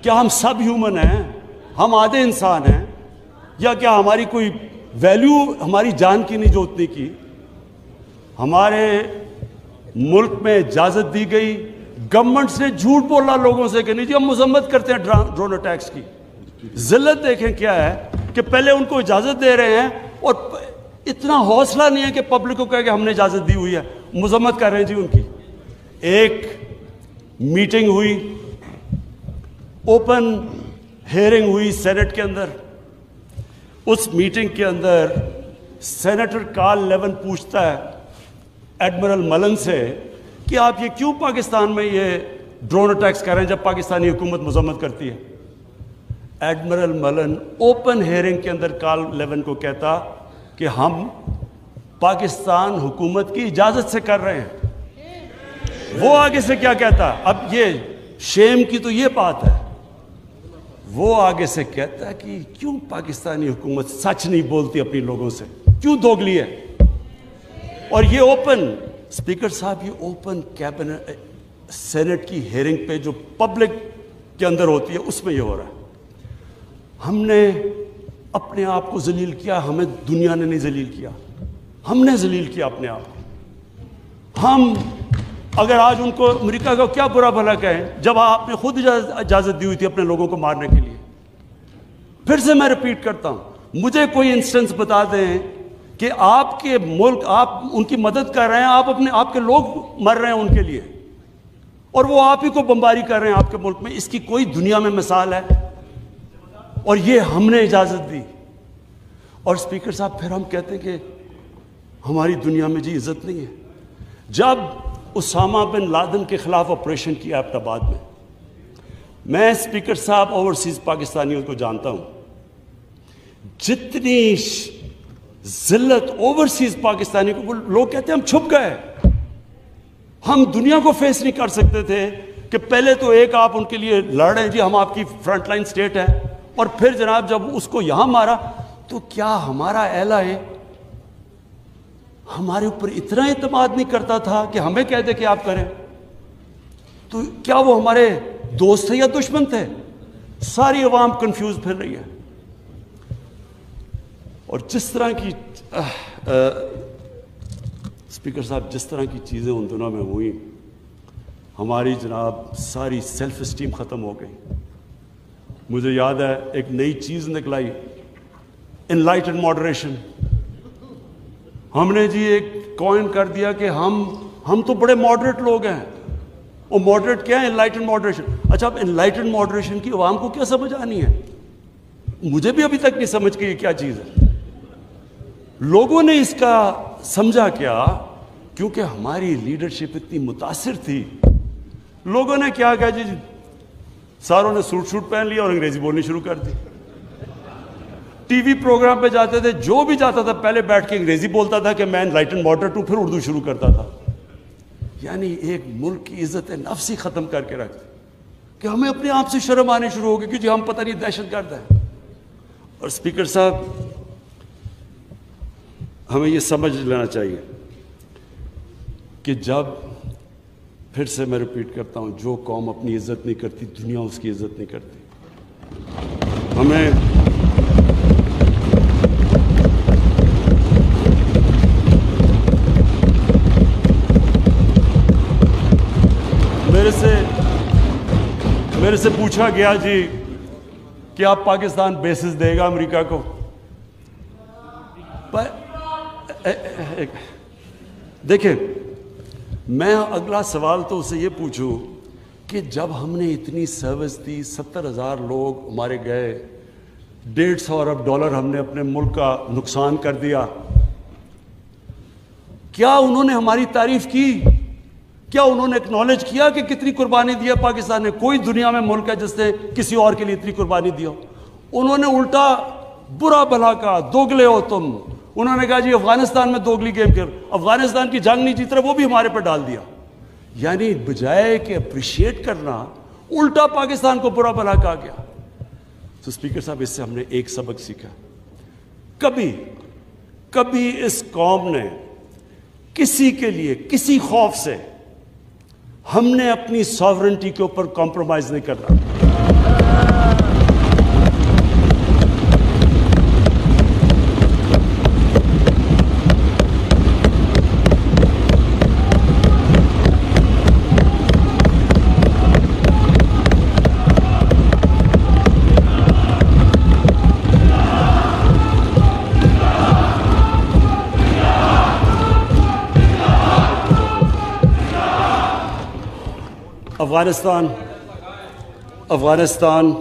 کیا ہم سب ہیومن ہیں؟ ہم آدھے انسان ہیں؟ یا کیا ہماری کوئی ویلیو ہماری جان کی نہیں جو اتنی کی؟ ہمارے ملک میں اجازت دی گئی، گورنمنٹ سے جھوٹ بولا لوگوں سے کہ نہیں جی ہم مذمت کرتے ہیں ڈرون اٹیکس کی۔ ذلت دیکھیں کیا ہے کہ پہلے ان کو اجازت دے رہے ہیں اور اتنا حوصلہ نہیں ہے کہ پبلک کو کہے کہ ہم نے اجازت دی ہوئی ہے، مذمت کر رہے ہیں جی ان کی۔ ایک میٹنگ ہوئی، اوپن ہیئرنگ ہوئی سینٹ کے اندر۔ اس میٹنگ کے اندر سینیٹر کارل لیون پوچھتا ہے ایڈمرل ملن سے کہ آپ یہ کیوں پاکستان میں یہ ڈرون اٹیکس کر رہے ہیں جب پاکستانی حکومت مذمت کرتی ہے؟ ایڈمرل ملن اوپن ہیئرنگ کے اندر کارل لیون کو کہتا کہ ہم پاکستان حکومت کی اجازت سے کر رہے ہیں۔ وہ آگے سے کیا کہتا؟ اب یہ شیم کی تو یہ بات ہے، وہ آگے سے کہتا ہے کہ کیوں پاکستانی حکومت سچ نہیں بولتی اپنی لوگوں سے، کیوں دوگلی ہے؟ اور یہ اوپن، اسپیکر صاحب، یہ اوپن کیبنٹ سینٹ کی ہیئرنگ پہ جو پبلک کے اندر ہوتی ہے اس میں یہ ہو رہا ہے۔ ہم نے اپنے آپ کو ذلیل کیا، ہمیں دنیا نے نہیں ذلیل کیا، ہم نے ذلیل کیا اپنے آپ کو۔ ہم اگر آج ان کو امریکہ کا کیا برا بھلا کہیں جب آپ نے خود اجازت دی ہوئی تھی اپنے لوگوں کو مارنے کے لیے؟ پھر سے میں ریپیٹ کرتا ہوں، مجھے کوئی انسٹنس بتا دیں کہ آپ کے ملک، آپ ان کی مدد کر رہے ہیں، آپ کے لوگ مر رہے ہیں ان کے لیے، اور وہ آپ ہی کو بمباری کر رہے ہیں آپ کے ملک میں، اس کی کوئی دنیا میں مثال ہے؟ اور یہ ہم نے اجازت دی۔ اور اسپیکر صاحب پھر ہم کہتے ہیں کہ ہماری دنیا میں جی عزت نہیں ہے۔ جب اسامہ بن لادن کے خلاف آپریشن کیا ایبٹ آباد میں اسپیکر صاحب اوورسیز پاکستانیوں کو جانتا ہوں، جتنی ذلت اوورسیز پاکستانی کو، لوگ کہتے ہیں ہم چھپ گئے، ہم دنیا کو فیس نہیں کر سکتے تھے کہ پہلے تو ایک آپ ان کے لیے لڑ رہے ہیں جی ہم آپ کی فرنٹ لائن سٹیٹ ہے، اور پھر جناب جب اس کو یہاں مارا تو کیا ہمارا اہلا ہے ہمارے اوپر اتنا اعتماد نہیں کرتا تھا کہ ہمیں کہہ دے کہ آپ کریں؟ تو کیا وہ ہمارے دوست تھے یا دشمن تھے؟ ساری عوام کنفیوز پھر رہی ہے۔ اور جس طرح کی اسپیکر صاحب جس طرح کی چیزیں ان دنوں میں ہوئیں، ہماری جناب ساری سیلف اسٹیم ختم ہو گئی۔ مجھے یاد ہے ایک نئی چیز نکلائی، انلائٹن ماڈریشن۔ ہم نے جی ایک کوائن کر دیا کہ ہم تو بڑے ماڈریٹ لوگ ہیں، اور ماڈریٹ کیا ہے؟ Enlighten moderation. اچھا، اب انلائٹن ماڈریشن کی عوام کو کیا سمجھ آنی ہے؟ مجھے بھی ابھی تک نہیں سمجھ کہ یہ کیا چیز ہے۔ لوگوں نے اس کا سمجھا کیا؟ کیونکہ ہماری لیڈرشپ اتنی متاثر تھی، لوگوں نے کیا کہا جی ساروں نے سوٹ شوٹ پہن لیا اور انگریزی بولنی شروع کر دی۔ ٹی وی پروگرام پہ جاتے تھے، جو بھی جاتا تھا پہلے بیٹھ کے انگریزی بولتا تھا کہ میں انلائٹن ماڈریٹ ہوں، پھر اردو شروع کرتا تھا۔ یعنی ایک ملک کی عزت نفس ہی ختم کر کے رکھتے کہ ہمیں اپنے آپ سے شرم آنے شروع ہو گئی کہ جی ہم پتہ نہیں دہشت گرد ہیں۔ اور اسپیکر صاحب ہمیں یہ سمجھ لینا چاہیے کہ جب، پھر سے میں ریپیٹ کرتا ہوں، جو قوم اپنی عزت نہیں کرتی دنیا اس کی عزت نہیں کرتی۔ ہمیں میرے سے پوچھا گیا جی کہ آپ پاکستان بیسز دے گا امریکہ کو؟ دیکھیں، میں اگلا سوال تو اسے یہ پوچھوں کہ جب ہم نے اتنی سروس دی، 70,000 لوگ ہمارے گئے، $150 ارب ہم نے اپنے ملک کا نقصان کر دیا، کیا انہوں نے ہماری تعریف کی؟ کیا انہوں نے اکنالج کیا کہ کتنی قربانی دیا پاکستان نے؟ کوئی دنیا میں ملک ہے جس نے کسی اور کے لیے اتنی قربانی دی ہو؟ انہوں نے الٹا برا بھلا کہا، دوگلے ہو تم۔ انہوں نے کہا جی افغانستان میں دوگلی گیم کر، افغانستان کی جنگ نہیں جیت رہا، وہ بھی ہمارے پر ڈال دیا۔ یعنی بجائے کہ اپریشیٹ کرنا، الٹا پاکستان کو برا بھلا کہا گیا۔ تو اسپیکر صاحب اس سے ہم نے ایک سبق سیکھا، کبھی اس قوم نے کسی کے لیے کسی خوف سے ہم نے اپنی ساورنٹی کے اوپر کمپرومائز نہیں کرنا. افغانستان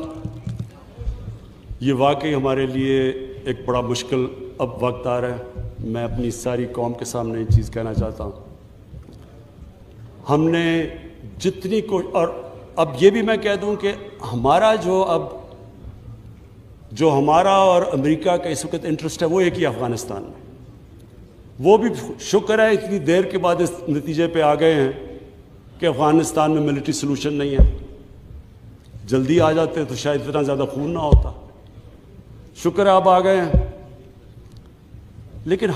یہ واقعی ہمارے لیے ایک بڑا مشکل اب وقت آ رہا ہے. میں اپنی ساری قوم کے سامنے یہ چیز کہنا چاہتا ہوں. ہم نے جتنی اور اب یہ بھی میں کہہ دوں کہ ہمارا جو ہمارا اور امریکہ کا اس وقت انٹرسٹ ہے وہ ایک ہی افغانستان میں. وہ بھی شکر ہے اتنی دیر کے بعد اس نتیجے پہ آ گئے ہیں کہ افغانستان میں ملٹری سلوشن نہیں ہے. جلدی آ جاتے تو شاید اتنا زیادہ خون نہ ہوتا. شکر ہے اب آ گئے ہیں. لیکن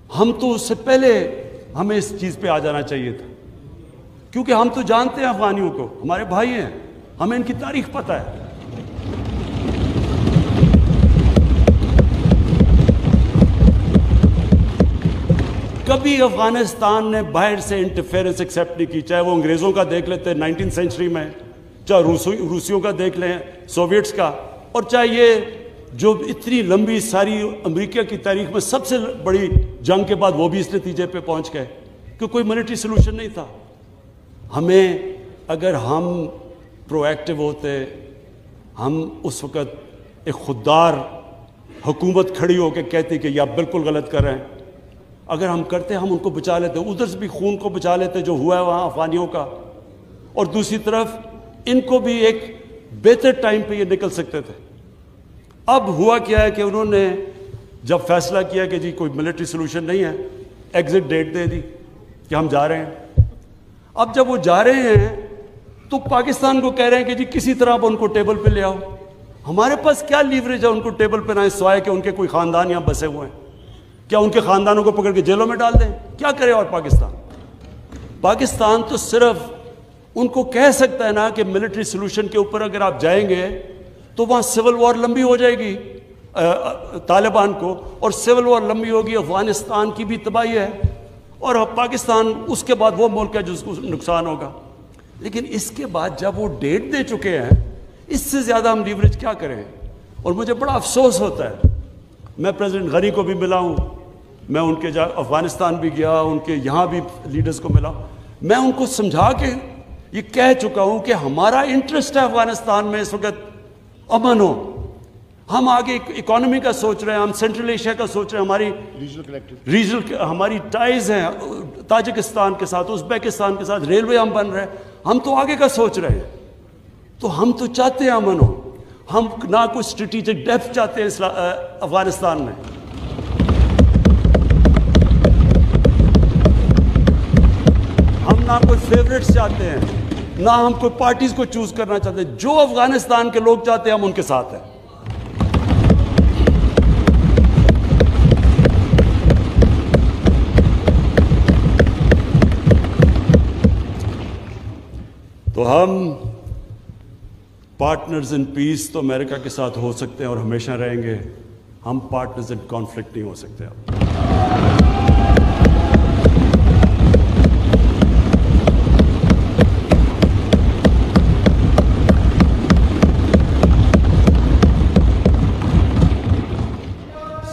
ہم تو اس سے پہلے ہمیں اس چیز پہ آ جانا چاہیے تھا, کیونکہ ہم تو جانتے ہیں افغانیوں کو, ہمارے بھائی ہیں, ہمیں ان کی تاریخ پتہ ہے. کبھی افغانستان نے باہر سے انٹرفیئرنس ایکسیپٹ نہیں کی, چاہے وہ انگریزوں کا دیکھ لیتے 19 سینچری میں, چاہے روسیوں کا دیکھ لیں, سوویٹس کا, اور چاہے یہ جو اتنی لمبی ساری امریکہ کی تاریخ میں سب سے بڑی جنگ کے بعد وہ بھی اس نتیجے پہ پہنچ گئے کہ کوئی ملٹری سلوشن نہیں تھا. ہمیں اگر ہم پرو ایکٹیو ہوتے, ہم اس وقت ایک خوددار حکومت کھڑی ہو کے کہتی کہ یہ آپ بالکل غلط کر رہے ہیں, اگر ہم کرتے ہم ان کو بچا لیتے, ادھر سے بھی خون کو بچا لیتے جو ہوا ہے وہاں افغانیوں کا, اور دوسری طرف ان کو بھی ایک بہتر ٹائم پہ یہ نکل سکتے تھے. اب ہوا کیا ہے کہ انہوں نے جب فیصلہ کیا کہ جی کوئی ملٹری سلوشن نہیں ہے, ایگزٹ ڈیٹ دے دی کہ ہم جا رہے ہیں. اب جب وہ جا رہے ہیں تو پاکستان کو کہہ رہے ہیں کہ جی کسی طرح اب ان کو ٹیبل پہ لے آؤ. ہمارے پاس کیا لیوریج ہے ان کو ٹیبل پہ نہ سوائے کہ ان کے کوئی خاندان یہاں بسے ہوئے ہیں؟ کیا ان کے خاندانوں کو پکڑ کے جیلوں میں ڈال دیں؟ کیا کرے؟ اور پاکستان تو صرف ان کو کہہ سکتا ہے نا کہ ملٹری سلوشن کے اوپر اگر آپ جائیں گے تو وہاں سول وار لمبی ہو جائے گی طالبان کو, اور سول وار لمبی ہوگی, افغانستان کی بھی تباہی ہے, اور پاکستان اس کے بعد وہ ملک ہے جس کو نقصان ہوگا. لیکن اس کے بعد جب وہ ڈیٹ دے چکے ہیں, اس سے زیادہ ہم لیوریج کیا کریں؟ اور مجھے بڑا افسوس ہوتا ہے. میں پریزیڈنٹ غنی کو بھی ملا ہوں, میں ان کے افغانستان بھی گیا, ان کے یہاں بھی لیڈرز کو ملا. میں ان کو سمجھا کے یہ کہہ چکا ہوں کہ ہمارا انٹرسٹ ہے افغانستان میں اس وقت امن ہو. ہم آگے اکانومی کا سوچ رہے ہیں, ہم سینٹرل ایشیا کا سوچ رہے ہیں, ہماری ریجنل ہماری ٹائز ہیں تاجکستان کے ساتھ, ازبیکستان کے ساتھ, ریلوے ہم بن رہے ہیں, ہم تو آگے کا سوچ رہے ہیں. تو ہم تو چاہتے ہیں امن ہو. ہم نہ کوئی اسٹریٹجک ڈیپتھ چاہتے ہیں افغانستان میں. ہم نہ کوئی فیوریٹس چاہتے ہیں, نہ ہم کوئی پارٹیز کو چوز کرنا چاہتے ہیں. جو افغانستان کے لوگ چاہتے ہیں ہم ان کے ساتھ ہیں. تو ہم پارٹنرز ان پیس تو امریکہ کے ساتھ ہو سکتے ہیں اور ہمیشہ رہیں گے, ہم پارٹنرز ان کانفلکٹ نہیں ہو سکتے.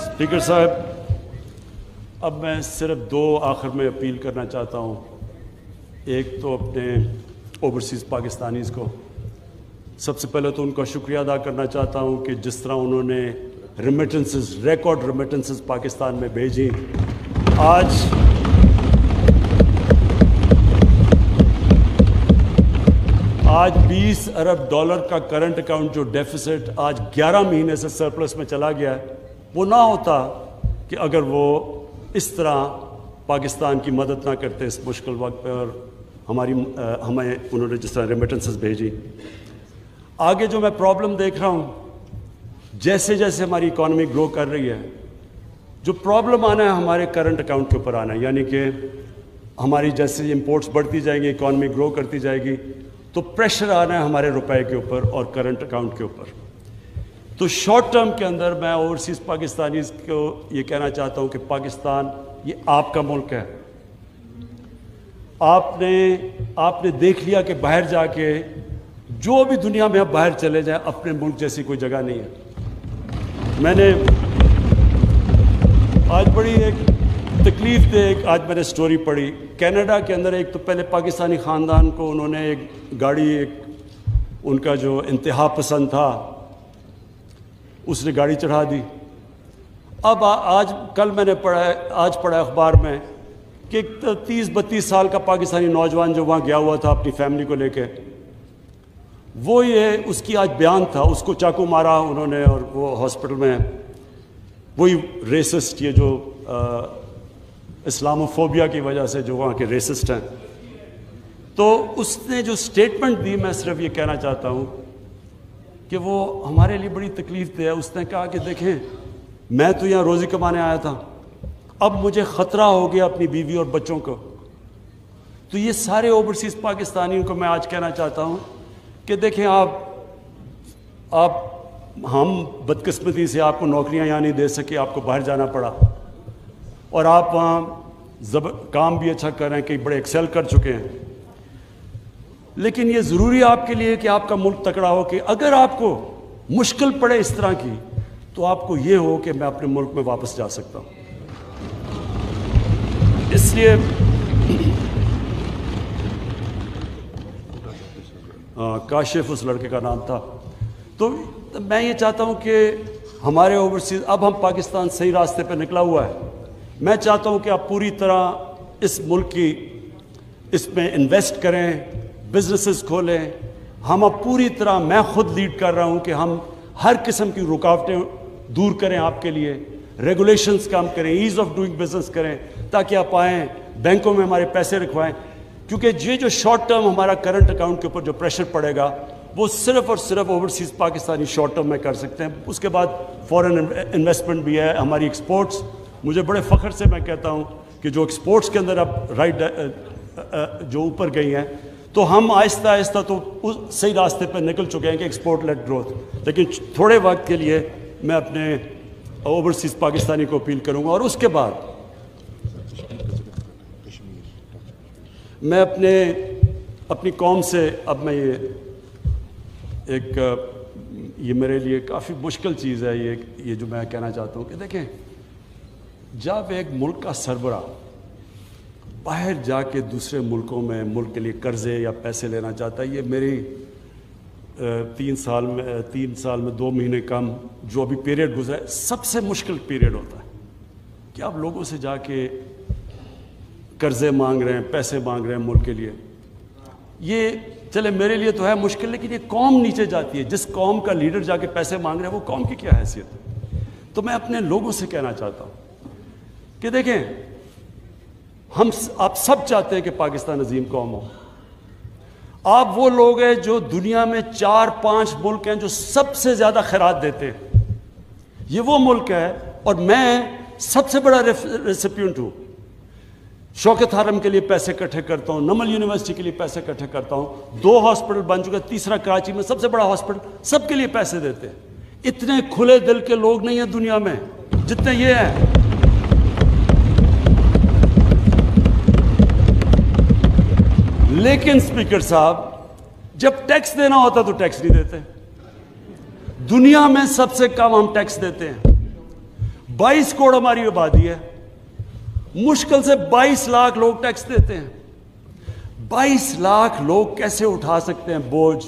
اسپیکر صاحب, اب میں صرف 2 آخر میں اپیل کرنا چاہتا ہوں. ایک تو اپنے اوورسیز پاکستانیز کو, سب سے پہلے تو ان کا شکریہ ادا کرنا چاہتا ہوں کہ جس طرح انہوں نے ریمیٹنسز, ریکارڈ ریمیٹنسز پاکستان میں بھیجی. آج $20 ارب کا کرنٹ اکاؤنٹ جو ڈیفیسٹ آج 11 مہینے سے سرپلس میں چلا گیا ہے, وہ نہ ہوتا کہ اگر وہ اس طرح پاکستان کی مدد نہ کرتے اس مشکل وقت پہ, اور ہمیں انہوں نے جس طرح ریمیٹنسز بھیجی. آگے جو میں پرابلم دیکھ رہا ہوں, جیسے جیسے ہماری اکانومی گرو کر رہی ہے, جو پرابلم آنا ہے ہمارے کرنٹ اکاؤنٹ کے اوپر آنا ہے. یعنی کہ ہماری جیسے امپورٹس بڑھتی جائیں گی، اکانومی گرو کرتی جائے گی، تو پریشر آنا ہے ہمارے روپے کے اوپر اور کرنٹ اکاؤنٹ کے اوپر. تو شارٹ ٹرم کے اندر میں اوورسیز پاکستانیز کو یہ کہنا چاہتا ہوں کہ پاکستان یہ آپ کا ملک ہے. آپ نے دیکھ لیا کہ باہر جا کے جو بھی دنیا میں آپ باہر چلے جائیں، اپنے ملک جیسی کوئی جگہ نہیں ہے. میں نے آج بڑی ایک تکلیف دہ آج میں نے سٹوری پڑھی. کینیڈا کے اندر ایک تو پہلے پاکستانی خاندان کو انہوں نے ایک گاڑی، ان کا جو انتہا پسند تھا اس نے گاڑی چڑھا دی. اب کل میں نے پڑھا اخبار میں کہ 30-32 سال کا پاکستانی نوجوان جو وہاں گیا ہوا تھا اپنی فیملی کو لے کے، وہ اس کی آج بیان تھا، اس کو چاقو مارا انہوں نے اور وہ ہاسپٹل میں. وہی ریسسٹ، یہ جو اسلاموفوبیا کی وجہ سے جو وہاں کے ریسسٹ ہیں. تو اس نے جو سٹیٹمنٹ دی، میں صرف یہ کہنا چاہتا ہوں کہ وہ ہمارے لیے بڑی تکلیف دہ ہے. اس نے کہا کہ دیکھیں، میں تو یہاں روزی کمانے آیا تھا، اب مجھے خطرہ ہو گیا اپنی بیوی اور بچوں کو. تو یہ سارے اوورسیز پاکستانیوں کو میں آج کہنا چاہتا ہوں کہ دیکھیں، ہم بدقسمتی سے آپ کو نوکریاں یہاں نہیں دے سکے، آپ کو باہر جانا پڑا، اور آپ وہاں کام بھی اچھا کر رہے ہیں، کئی بڑے ایکسل کر چکے ہیں. لیکن یہ ضروری ہے آپ کے لیے کہ آپ کا ملک تکڑا ہو، کہ اگر آپ کو مشکل پڑے اس طرح کی تو آپ کو یہ ہو کہ میں اپنے ملک میں واپس جا سکتا ہوں. اس لیے کاشف اس لڑکے کا نام تھا. تو میں یہ چاہتا ہوں کہ ہمارے اوورسیز، اب ہم پاکستان صحیح راستے پہ نکلا ہوا ہے. میں چاہتا ہوں کہ آپ پوری طرح اس ملک کی اس میں انویسٹ کریں، بزنسز کھولیں. ہم اب پوری طرح، میں خود لیڈ کر رہا ہوں کہ ہم ہر قسم کی رکاوٹیں دور کریں آپ کے لیے، ریگولیشنز کام کریں، ایز آف ڈوئنگ بزنس کریں، تاکہ آپ آئیں بینکوں میں ہمارے پیسے رکھوائیں. کیونکہ یہ جو شارٹ ٹرم ہمارا کرنٹ اکاؤنٹ کے اوپر جو پریشر پڑے گا، وہ صرف اور صرف اوورسیز پاکستانی شارٹ ٹرم میں کر سکتے ہیں. اس کے بعد فورن انویسٹمنٹ بھی ہے، ہماری ایکسپورٹس. مجھے بڑے فخر سے میں کہتا ہوں کہ جو ایکسپورٹس کے اندر اب جو اوپر گئی ہیں، تو ہم آہستہ آہستہ تو صحیح راستے پہ نکل چکے ہیں کہ ایکسپورٹ لیڈ گروتھ. لیکن تھوڑے وقت کے لیے میں اپنے اوورسیز پاکستانی کو اپیل کروں گا. اور اس کے بعد میں اپنی قوم سے، اب میں یہ میرے لیے کافی مشکل چیز ہے یہ جو میں کہنا چاہتا ہوں کہ دیکھیں، جب ایک ملک کا سربراہ باہر جا کے دوسرے ملکوں میں ملک کے لیے قرضے یا پیسے لینا چاہتا ہے، یہ میری 3 سال میں 2 مہینے کم جو ابھی پیریڈ گزرا ہے، سب سے مشکل پیریڈ ہوتا ہے کہ آپ لوگوں سے جا کے قرضے مانگ رہے ہیں، پیسے مانگ رہے ہیں ملک کے لیے. یہ چلے میرے لیے تو ہے مشکل، لیکن یہ قوم نیچے جاتی ہے. جس قوم کا لیڈر جا کے پیسے مانگ رہے ہیں، وہ قوم کی کیا حیثیت ہے؟ تو میں اپنے لوگوں سے کہنا چاہتا ہوں کہ دیکھیں، آپ سب چاہتے ہیں کہ پاکستان عظیم قوم ہو. آپ وہ لوگ ہیں جو دنیا میں 4-5 ملک ہیں جو سب سے زیادہ خیرات دیتے ہیں. یہ وہ ملک ہے، اور میں سب سے بڑا ریسیپینٹ ہوں. شوکت حرم کے لیے پیسے اکٹھے کرتا ہوں، نمل یونیورسٹی کے لیے پیسے اکٹھے کرتا ہوں. 2 ہاسپٹل بن چکے، تیسرا کراچی میں سب سے بڑا ہاسپٹل، سب کے لیے پیسے دیتے ہیں. اتنے کھلے دل کے لوگ نہیں ہیں دنیا میں جتنے یہ ہیں. لیکن اسپیکر صاحب، جب ٹیکس دینا ہوتا تو ٹیکس نہیں دیتے. دنیا میں سب سے کم ہم ٹیکس دیتے ہیں. 22 کروڑ ہماری آبادی ہے، مشکل سے 22 لاکھ لوگ ٹیکس دیتے ہیں. 22 لاکھ لوگ کیسے اٹھا سکتے ہیں بوجھ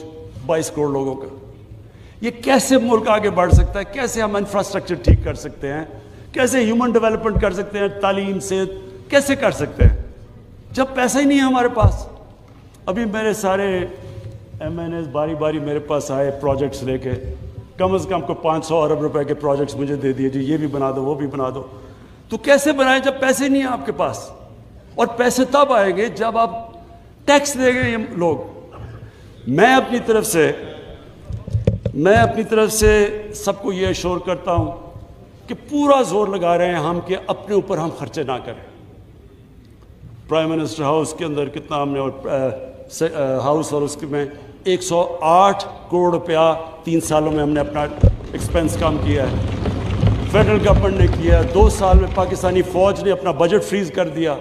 22 کروڑ لوگوں کا؟ یہ کیسے ملک آگے بڑھ سکتا ہے؟ کیسے ہم انفراسٹرکچر ٹھیک کر سکتے ہیں؟ کیسے ہیومن ڈیولپمنٹ کر سکتے ہیں؟ تعلیم سے کیسے کر سکتے ہیں جب پیسہ ہی نہیں ہے ہمارے پاس؟ ابھی میرے سارے ایم این ایز باری باری میرے پاس آئے پروجیکٹس لے کے، کم از کم کو 500 ارب روپے کے پروجیکٹس مجھے دے دیے، جی یہ بھی بنا دو، وہ بھی بنا دو. تو کیسے بنائیں جب پیسے نہیں ہیں آپ کے پاس؟ اور پیسے تب آئیں گے جب آپ ٹیکس دیں گے یہ لوگ. میں اپنی طرف سے سب کو یہ اشور کرتا ہوں کہ پورا زور لگا رہے ہیں ہم کہ اپنے اوپر ہم خرچے نہ کریں. پرائم منسٹر ہاؤس کے اندر کتنا ہم نے اور ہاؤس اور اس کے میں 108 کروڑ روپیہ 3 سالوں میں ہم نے اپنا ایکسپینس کم کیا ہے. فیڈرل گورنمنٹ نے کیا ہے. 2 سال میں پاکستانی فوج نے اپنا بجٹ فریز کر دیا.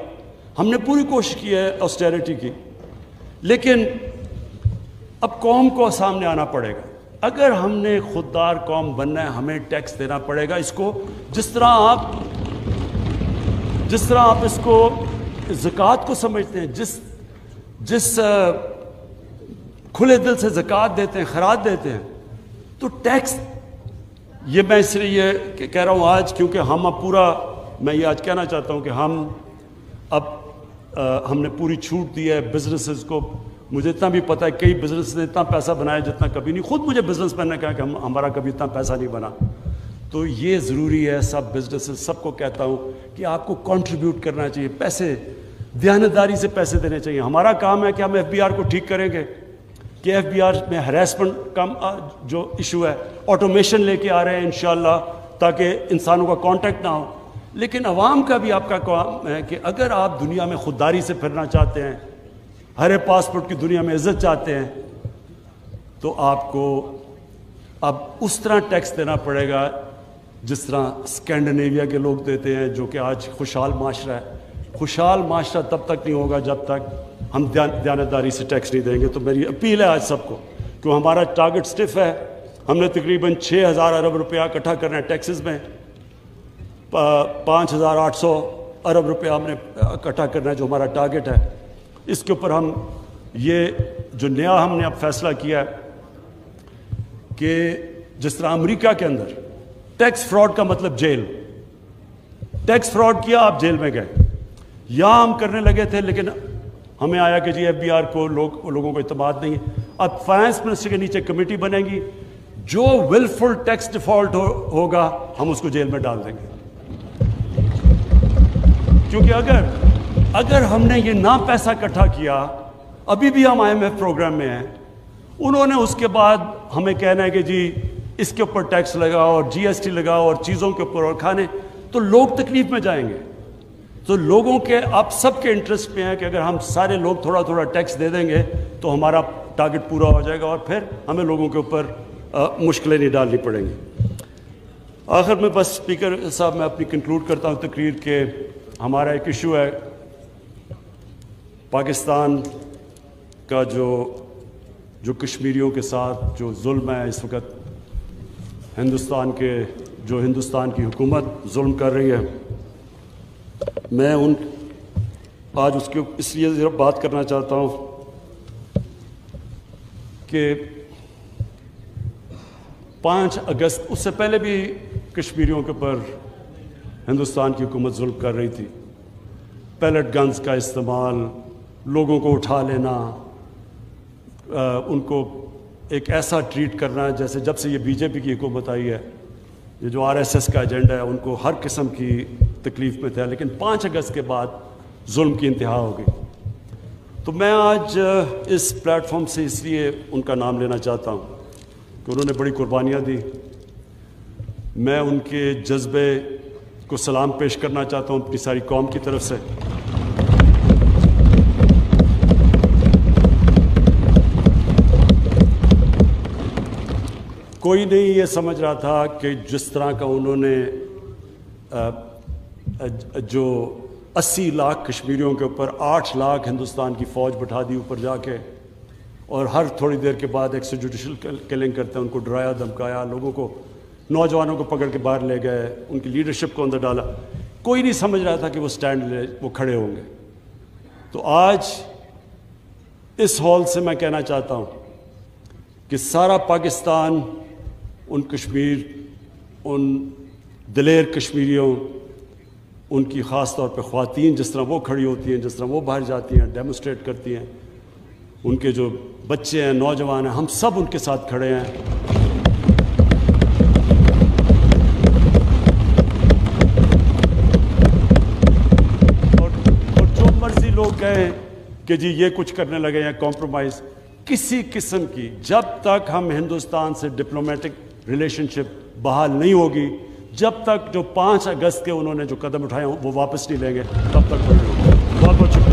ہم نے پوری کوشش کی ہے آسٹیرٹی کی. لیکن اب قوم کو سامنے آنا پڑے گا. اگر ہم نے خوددار قوم بننا ہے ہمیں ٹیکس دینا پڑے گا. اس کو جس طرح آپ اس کو زکوٰۃ کو سمجھتے ہیں, جس کھلے دل سے زکوٰۃ دیتے ہیں, خراج دیتے ہیں, تو ٹیکس یہ میں اس لیے یہ کہہ رہا ہوں آج کیونکہ ہم اب پورا میں یہ آج کہنا چاہتا ہوں کہ ہم نے پوری چھوٹ دی ہے بزنسز کو. مجھے اتنا بھی پتہ ہے کئی بزنس نے اتنا پیسہ بنایا جتنا کبھی نہیں. خود مجھے بزنس مین نے کہا کہ ہمارا کبھی اتنا پیسہ نہیں بنا. تو یہ ضروری ہے سب بزنسز سب کو کہتا ہوں کہ آپ کو کنٹریبیوٹ کرنا چاہیے. پیسے دیانتداری سے پیسے دینے چاہیے. ہمارا کام ہے کہ ہم FBR کو ٹھیک کریں گے کہ FBR میں ہراسمنٹ کم جو ایشو ہے آٹومیشن لے کے آ رہے ہیں انشاءاللہ تاکہ انسانوں کا کانٹیکٹ نہ ہو. لیکن عوام کا بھی آپ کا کام ہے کہ اگر آپ دنیا میں خودداری سے پھرنا چاہتے ہیں, ہر پاسپورٹ کی دنیا میں عزت چاہتے ہیں, تو آپ کو اب اس طرح ٹیکس دینا پڑے گا جس طرح اسکینڈینیویا کے لوگ دیتے ہیں, جو کہ آج خوشحال معاشرہ ہے. خوشحال معاشرہ تب تک نہیں ہوگا جب تک ہم دیانتداری سے ٹیکس نہیں دیں گے. تو میری اپیل ہے آج سب کو کہ ہمارا ٹارگٹ سٹف ہے. ہم نے تقریباً 6,000 ارب روپیہ اکٹھا کرنا ہے ٹیکسز میں. 5,800 ارب روپیہ ہم نے اکٹھا کرنا ہے جو ہمارا ٹارگٹ ہے. اس کے اوپر ہم یہ جو نیا ہم نے اب فیصلہ کیا ہے کہ جس طرح امریکہ کے اندر ٹیکس فراڈ کا مطلب جیل. ٹیکس فراڈ کیا آپ جیل میں گئے. یہاں ہم کرنے لگے تھے لیکن ہمیں آیا کہ جی FBR کو لوگوں کو اعتماد نہیں ہے. اب فائنانس منسٹر کے نیچے کمیٹی بنے گی, جو ولفل ٹیکس ڈیفالٹ ہوگا ہم اس کو جیل میں ڈال دیں گے. کیونکہ اگر ہم نے یہ نہ پیسہ اکٹھا کیا, ابھی بھی ہم IMF پروگرام میں ہیں, انہوں نے اس کے بعد ہمیں کہنا ہے کہ جی اس کے اوپر ٹیکس لگاؤ اور GST لگاؤ اور چیزوں کے اوپر اور کھانے, تو لوگ تکلیف میں جائیں گے. تو لوگوں کے آپ سب کے انٹرسٹ میں ہے کہ اگر ہم سارے لوگ تھوڑا تھوڑا ٹیکس دے دیں گے تو ہمارا ٹارگٹ پورا ہو جائے گا اور پھر ہمیں لوگوں کے اوپر مشکلیں نہیں ڈالنی پڑیں گی. آخر میں بس اسپیکر صاحب میں اپنی کنکلوڈ کرتا ہوں تقریر کہ ہمارا ایک ایشو ہے پاکستان کا جو کشمیریوں کے ساتھ جو ظلم ہے اس وقت ہندوستان کی حکومت ظلم کر رہی ہے. میں آج اس کے اس لیے ذرا بات کرنا چاہتا ہوں کہ 5 اگست اس سے پہلے بھی کشمیریوں کے اوپر ہندوستان کی حکومت ظلم کر رہی تھی. پیلٹ گنز کا استعمال, لوگوں کو اٹھا لینا, ان کو ایک ایسا ٹریٹ کرنا جیسے جب سے یہ BJP کی حکومت آئی ہے, یہ جو RSS کا ایجنڈا ہے, ان کو ہر قسم کی تکلیف میں تھا. لیکن 5 اگست کے بعد ظلم کی انتہا ہو گئی. تو میں آج اس پلیٹ فارم سے اس لیے ان کا نام لینا چاہتا ہوں کہ انہوں نے بڑی قربانیاں دی. میں ان کے جذبے کو سلام پیش کرنا چاہتا ہوں اپنی ساری قوم کی طرف سے. کوئی نہیں یہ سمجھ رہا تھا کہ جس طرح کا انہوں نے جو 80 لاکھ کشمیریوں کے اوپر 8 لاکھ ہندوستان کی فوج بٹھا دی اوپر جا کے, اور ہر تھوڑی دیر کے بعد ایکسٹرا جوڈیشل کلنگ کرتے ہیں, ان کو ڈرایا دھمکایا, لوگوں کو نوجوانوں کو پکڑ کے باہر لے گئے, ان کی لیڈرشپ کو اندر ڈالا. کوئی نہیں سمجھ رہا تھا کہ وہ وہ کھڑے ہوں گے. تو آج اس ہال سے میں کہنا چاہتا ہوں کہ سارا پاکستان ان دلیر کشمیریوں, ان کی خاص طور پہ خواتین جس طرح وہ کھڑی ہوتی ہیں, جس طرح وہ باہر جاتی ہیں, ڈیمونسٹریٹ کرتی ہیں, ان کے جو بچے ہیں, نوجوان ہیں, ہم سب ان کے ساتھ کھڑے ہیں. اور جو مرضی لوگ کہیں کہ جی یہ کچھ کرنے لگے ہیں کمپرومائز, کسی قسم کی, جب تک ہم ہندوستان سے ڈپلومیٹک ریلیشن شپ بحال نہیں ہوگی, جب تک جو 5 اگست کے انہوں نے جو قدم اٹھائے ہیں وہ واپس نہیں لیں گے, تب تک بہت بہت شکریہ.